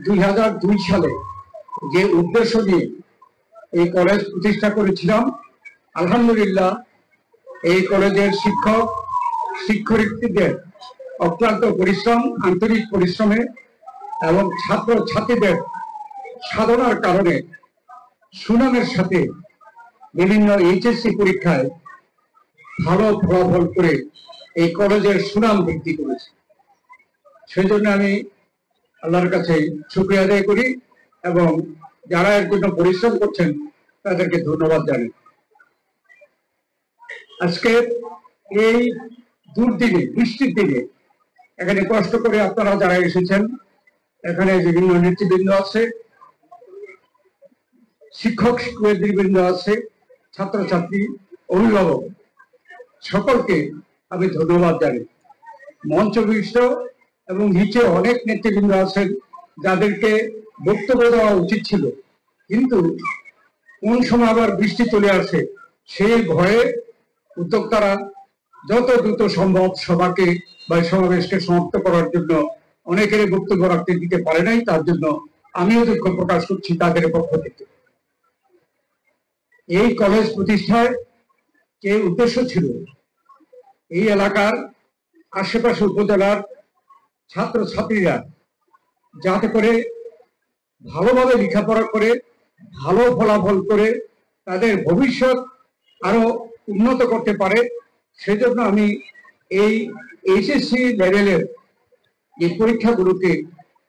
2002 সালে যে উদ্দেশ্য নিয়ে এই কলেজ প্রতিষ্ঠা করেছিলাম, আলহামদুলিল্লাহ এই কলেজের শিক্ষক শিক্ষার্থীদের অক্লান্ত পরিশ্রম, আন্তরিক পরিশ্রমে এবং ছাত্র ছাত্রীদের সাধনার কারণে সুনামের সাথে বিভিন্ন এইচএসসি পরীক্ষায় ভালো ফলাফল করে এই কলেজের সুনাম বৃদ্ধি করেছে। সেই জন্য আমি আল্লাহর কাছে শুকরিয়া আদায় করি এবং যারা এর জন্য পরিশ্রম করছেন তাদেরকে ধন্যবাদ জানাই। আজকে এই দুর্দিনে, বৃষ্টির দিনে এখানে কষ্ট করে আপনারা যারা এসেছেন, এখানে বিভিন্ন নেতৃবৃন্দ আছে, শিক্ষক শিক্ষার্থীবৃন্দ আছে, ছাত্রছাত্রী, অভিভাবক, সকলকে আমি ধন্যবাদ জানাই। মঞ্চবিষ্ট এবং নিচে অনেক নেতৃবৃন্দ আছেন যাদেরকে বক্তব্য দেওয়া উচিত ছিল, কিন্তু কোন সময় আবার বৃষ্টি চলে আসে সেই ভয়ে উদ্যোক্তারা যত দ্রুত সম্ভব সভাকে বা সমাবেশকে সমাপ্ত করার জন্য অনেকেরই বক্তব্য রাখতে দিতে পারে নাই। তার জন্য আমিও দুঃখ প্রকাশ করছি তাদের পক্ষ থেকে। এই কলেজ প্রতিষ্ঠায় যে উদ্দেশ্য ছিল, এই এলাকার আশেপাশে উপজেলার ছাত্রছাত্রীরা যাতে করে ভালোভাবে লেখাপড়া করে ভালো ফলাফল করে তাদের ভবিষ্যৎ আরো উন্নত করতে পারে, সেজন্য আমি এই এইচএসসি লেভেলের যে পরীক্ষাগুলোকে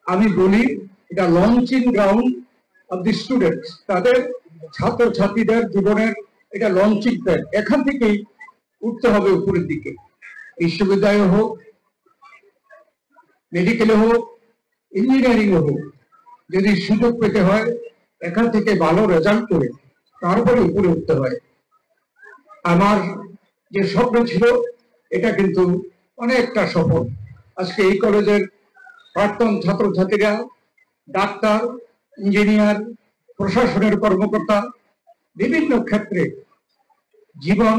আমি বলি এটা launching ground of the students, তাদের ছাত্রছাত্রীদের জীবনের এটা লঞ্চিং প্যাড। এখান থেকেই উঠতে হবে উপরের দিকে, বিশ্ববিদ্যালয় হোক, মেডিকেলে হোক, ইঞ্জিনিয়ারিং হোক, যদি সুযোগ পেতে হয় এখান থেকে ভালো রেজাল্ট করে তারপরে উপরে উঠতে হয়। আমার যে স্বপ্ন ছিল এটা কিন্তু অনেকটা সফল। আজকে এই কলেজের প্রাক্তন ছাত্রছাত্রীরা ডাক্তার, ইঞ্জিনিয়ার, প্রশাসনের কর্মকর্তা বিভিন্ন ক্ষেত্রে জীবন,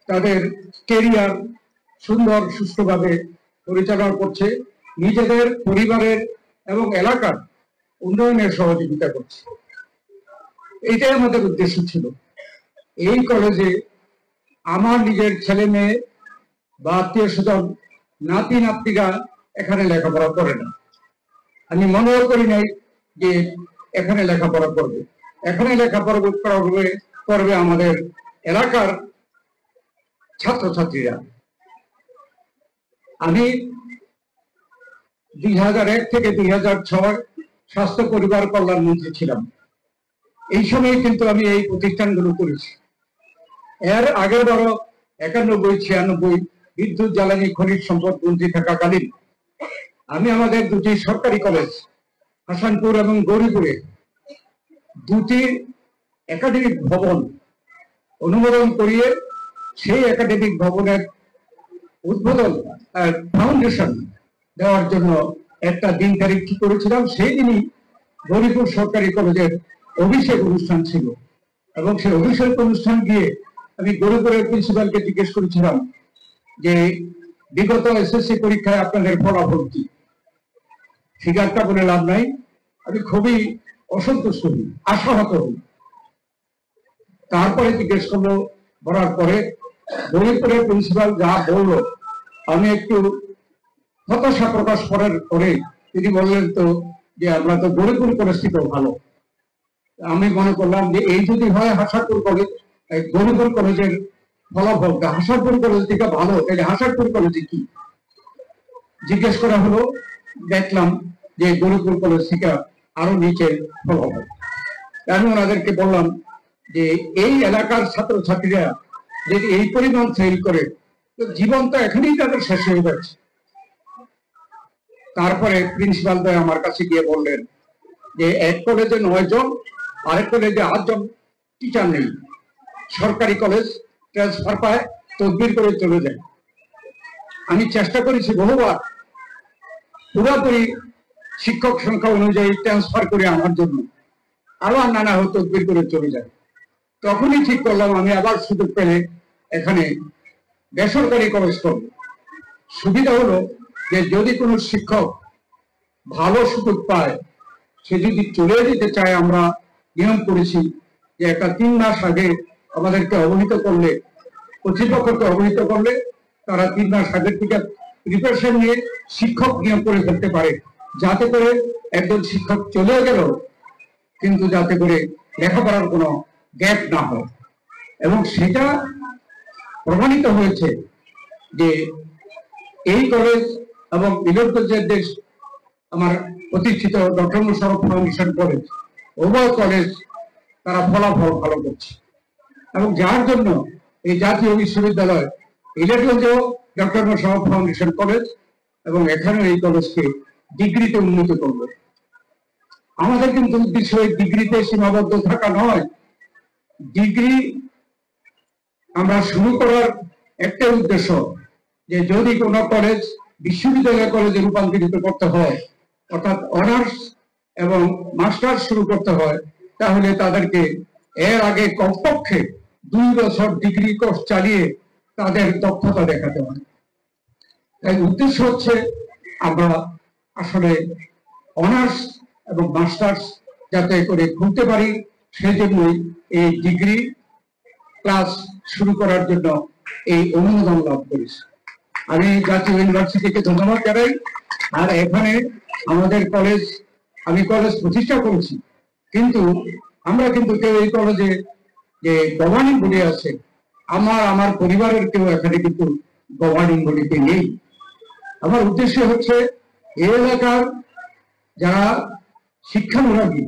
তাদের কেরিয়ার সুন্দর সুষ্ঠুভাবে পরিচালনা করছে, নিজেদের পরিবারের এবং এলাকার উন্নয়নের সহযোগিতা করছে। এইটাই আমাদের উদ্দেশ্য ছিল। এই কলেজে আমার নিজের ছেলে মেয়ে বা আত্মীয় স্বজন, নাতি নাতনিরা এখানে লেখাপড়া করে না। আমি মনেও করি নাই যে এখানে লেখাপড়া করবে। এখানে লেখাপড়া করবে আমাদের এলাকার ছাত্রছাত্রীরা। আমি 2001 থেকে 2006 স্বাস্থ্য পরিবার কল্যাণ মন্ত্রী ছিলাম। এই সময় কিন্তু আমি এই প্রতিষ্ঠানগুলো করেছি। এর আগের বারও 91-96 বিদ্যুৎ জ্বালানি খনিজ সম্পদ মন্ত্রী থাকাকালীন আমি আমাদের দুটি সরকারি কলেজ হাসানপুর এবং গৌরীপুরে দুটি একাডেমিক ভবন অনুমোদন করিয়ে সেই একাডেমিক ভবনের উদ্বোধন ফাউন্ডেশন দেওয়ার জন্য একটা দিন তারিখ ঠিক করেছিলাম। সেই দিনই গৌরীপুর সরকারি কলেজের অভিষেক অনুষ্ঠান ছিল এবং সেই অভিষেক অনুষ্ঠান গিয়ে আমি গৌরীপুরের প্রিন্সিপালকে জিজ্ঞেস করেছিলাম যে বিগত এসএসসি পরীক্ষায় আপনাদের ফলাফল কি। ফিগারটা বলে লাভ নাই, আমি খুবই অসন্তুষ্ট হই, আশাহত হই। তারপরে জিজ্ঞেস করলো, বলার পরে গৌরীপুরের প্রিন্সিপাল যা বললো আমি একটু হতাশা প্রকাশ করার পরে তিনি বললেন তো যে আমরা তো গৌরীপুর কলেজ থেকেও ভালো। আমি মনে করলাম যে এই যদি হয় হাসানপুর কলেজ, গৌরীপুর কলেজের ফলাফলটা হাসানপুর কলেজ থেকে ভালো, তাহলে হাসানপুর কলেজে কি জিজ্ঞেস করা হলো, দেখলাম যে গৌরীপুর কলেজ থেকে আরো নিচে ফলাফল। আমি ওনাদেরকে বললাম যে এই এলাকার ছাত্রছাত্রীরা যদি এই পরিমাণ ফেল করে তো জীবন তো এখানেই তাদের শেষ হয়ে যাচ্ছে। তারপরে প্রিন্সিপাল ভাই আমার কাছে গিয়ে বললেন যে এক কলেজে 9 জন, আরেক কলেজে 8 জন টিচার নেই, সরকারি কলেজ ট্রান্সফার পায়, তদবির করে চলে যায়। আমি চেষ্টা করেছি বহুবার পুরোপুরি শিক্ষক সংখ্যা অনুযায়ী ট্রান্সফার করে আনার জন্য, আবার নানা তদবির করে চলে যায়। তখনই ঠিক করলাম আমি আবার সুযোগ পেলে এখানে বেসরকারি কলেজ করব। সুবিধা হলো যে যদি কোনো শিক্ষক ভালো সুযোগ পায় সে যদি চলে যেতে চায়, আমরা নিয়ম করেছি যে একটা 3 মাস আগে আমাদেরকে অবহিত করলে, কর্তৃপক্ষকে অবহিত করলে তারা 3 মাস আগের থেকে প্রিপারেশন নিয়ে শিক্ষক নিয়োগ করে ফেলতে পারে, যাতে করে একজন শিক্ষক চলে গেল কিন্তু যাতে করে লেখাপড়ার কোনো গ্যাপ না হয়। এবং সেটা প্রমাণিত হয়েছে যে এই কলেজ এবং মিলনগঞ্জের দেশ আমার প্রতিষ্ঠিত ডক্টর মোশাররফ ফাউন্ডেশন কলেজ, উভয় কলেজ তারা ফলাফল ভালো করছে। এবং যার জন্য এই জাতীয় বিশ্ববিদ্যালয় ইলেকট্রনজেও ডক্টর মোশাররফ ফাউন্ডেশন কলেজ এবং এখানেও এই কলেজকে ডিগ্রিতে উন্নীত করবে। আমাদের কিন্তু উদ্দেশ্য এই ডিগ্রিতে সীমাবদ্ধ থাকা নয়। ডিগ্রি আমরা শুরু করার একটা উদ্দেশ্য যে যদি কোনো কলেজ বিশ্ববিদ্যালয় কলেজে রূপান্তরিত করতে হয়, অর্থাৎ অনার্স এবং মাস্টার্স শুরু করতে হয়, তাহলে তাদেরকে এর আগে কমপক্ষে 2 বছর ডিগ্রি কোর্স চালিয়ে তাদের দক্ষতা দেখাতে হয়। তাই উদ্দেশ্য হচ্ছে আমরা আসলে অনার্স এবং মাস্টার্স যাতে করে খুলতে পারি, সেই জন্যই এই ডিগ্রি ক্লাস শুরু করার জন্য এই অনুমোদন লাভ করেছি। আমি জাতীয় ইউনিভার্সিটিকে ধন্যবাদ জানাই। আর এখানে আমাদের কলেজ, আমি কলেজ প্রতিষ্ঠা করেছি, কিন্তু আমরা কিন্তু কেউ এই কলেজে যে গভর্নিং বডি আছে, আমার পরিবারের কেউ এখানে কিন্তু গভর্নিং বডিতে নেই। আমার উদ্দেশ্য হচ্ছে এই এলাকার যারা শিক্ষানুরাগী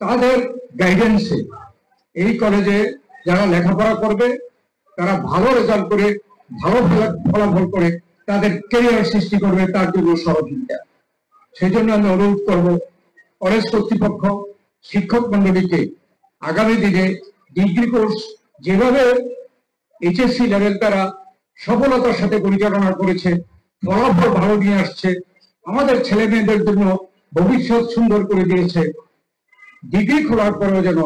তাদের গাইডেন্সে এই কলেজে যারা লেখাপড়া করবে তারা ভালো রেজাল্ট করে, ভালো ফলাফল করে তাদের ক্যারিয়ার সৃষ্টি করবে, তার জন্য সহযোগিতা। সেই জন্য আমি অনুরোধ করব কলেজ কর্তৃপক্ষ, শিক্ষক মন্ডলীকে আগামী দিনে ডিগ্রি কোর্স যেভাবে এইচএসসি লেভেল তারা সফলতার সাথে পরিচালনা করেছে, ফলাফল ভালো নিয়ে আসছে, আমাদের ছেলে মেয়েদের জন্য ভবিষ্যৎ সুন্দর করে দিয়েছে, ডিগ্রি খোলার পরেও যেন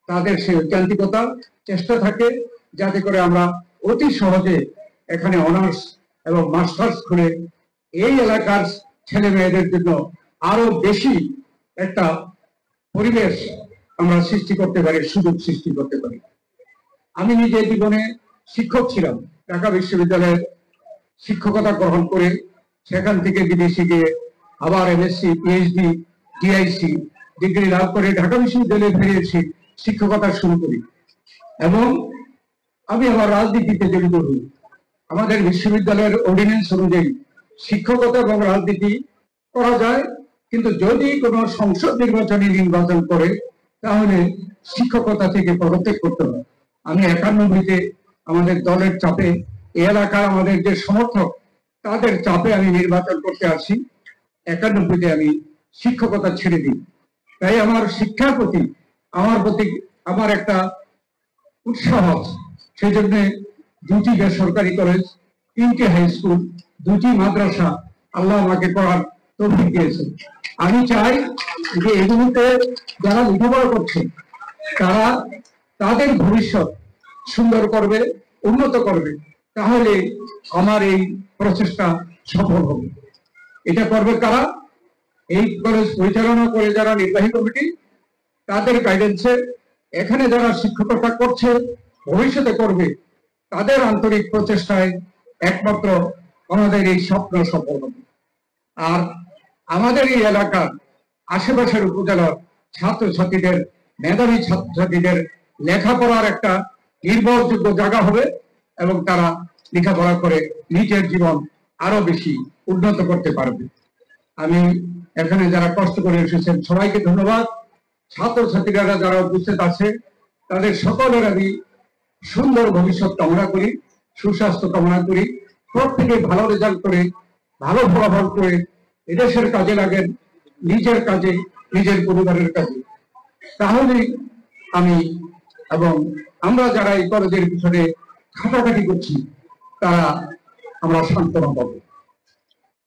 তাদের সেই ঐকান্তিকতা চেষ্টা থাকে, যাতে করে আমরা অতি সহজে এখানে অনার্স এবং মাস্টার্স খুলে এই এলাকার ছেলে মেয়েদের জন্য আরো বেশি একটা পরিবেশ আমরা সৃষ্টি করতে পারি, সুযোগ সৃষ্টি করতে পারি। আমি নিজে জীবনে শিক্ষক ছিলাম, ঢাকা বিশ্ববিদ্যালয়ের শিক্ষকতা গ্রহণ করে সেখান থেকে বিদেশে গিয়ে আবার এমএসসি, পিএইচডি, ডিআইসি ডিগ্রি লাভ করে ঢাকা বিশ্ববিদ্যালয়ে ফিরে এসে শিক্ষকতা শুরু করি এবং আমি আমার রাজনীতিতে জড়িত হই। আমাদের বিশ্ববিদ্যালয়ের অর্ডিন্যান্স অনুযায়ী শিক্ষকতা এবং রাজনীতি করা যায়, কিন্তু যদি কোনো সংসদ নির্বাচন করে তাহলে শিক্ষকতা থেকে পদত্যাগ করতে হয়। আমি 91-তে আমাদের দলের চাপে, এই এলাকার আমাদের যে সমর্থক তাদের চাপে আমি নির্বাচন করতে আসি, 91-তে আমি শিক্ষকতা ছেড়ে দিই। তাই আমার শিক্ষার প্রতি আমার একটা উৎসাহ আছে। সেই জন্য 2টি বেসরকারি কলেজ, 3টি হাই স্কুল, 2টি মাদ্রাসা আল্লাহ আমাকে পড়ার তৌফিক দিয়েছে। আমি চাই যে এগুলোতে যারা লেখাপড়া করছে তারা তাদের ভবিষ্যৎ সুন্দর করবে, উন্নত করবে, তাহলে আমার এই প্রচেষ্টা সফল হবে। এটা করবে কারা? এই কলেজ পরিচালনা করে যারা নির্বাহী কমিটি, তাদের গাইডেন্সে এখানে যারা শিক্ষকতা করছে, ভবিষ্যতে করবে, তাদের আন্তরিক প্রচেষ্টায় একমাত্র আমাদের এই স্বপ্ন সফল হবে। আর আমাদের এই এলাকার আশেপাশের উপজেলার ছাত্রছাত্রীদের, মেধাবী ছাত্রছাত্রীদের লেখাপড়ার একটা নির্ভরযোগ্য জায়গা হবে এবং তারা লেখাপড়া করে নিজের জীবন আরো বেশি উন্নত করতে পারবে। আমি এখানে যারা কষ্ট করে এসেছেন সবাইকে ধন্যবাদ। ছাত্রছাত্রীরা যারা উপস্থিত আছে তাদের সকলের আমি সুন্দর ভবিষ্যৎ কামনা করি, সুস্বাস্থ্য কামনা করি। প্রত্যেকে ভালো রেজাল্ট করে, ভালো ফলাফল করে এদেশের কাজে লাগেন, নিজের কাজে, নিজের পরিবারের কাজে। তাহলে আমি এবং আমরা যারা এই কলেজের পিছনে খাটাখাটি করছি তারা আমরা সান্ত্বনা পাবো।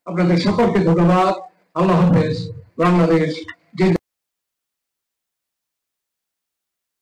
আপনাদের সকলকে ধন্যবাদ। আল্লাহ হাফেজ। বাংলাদেশ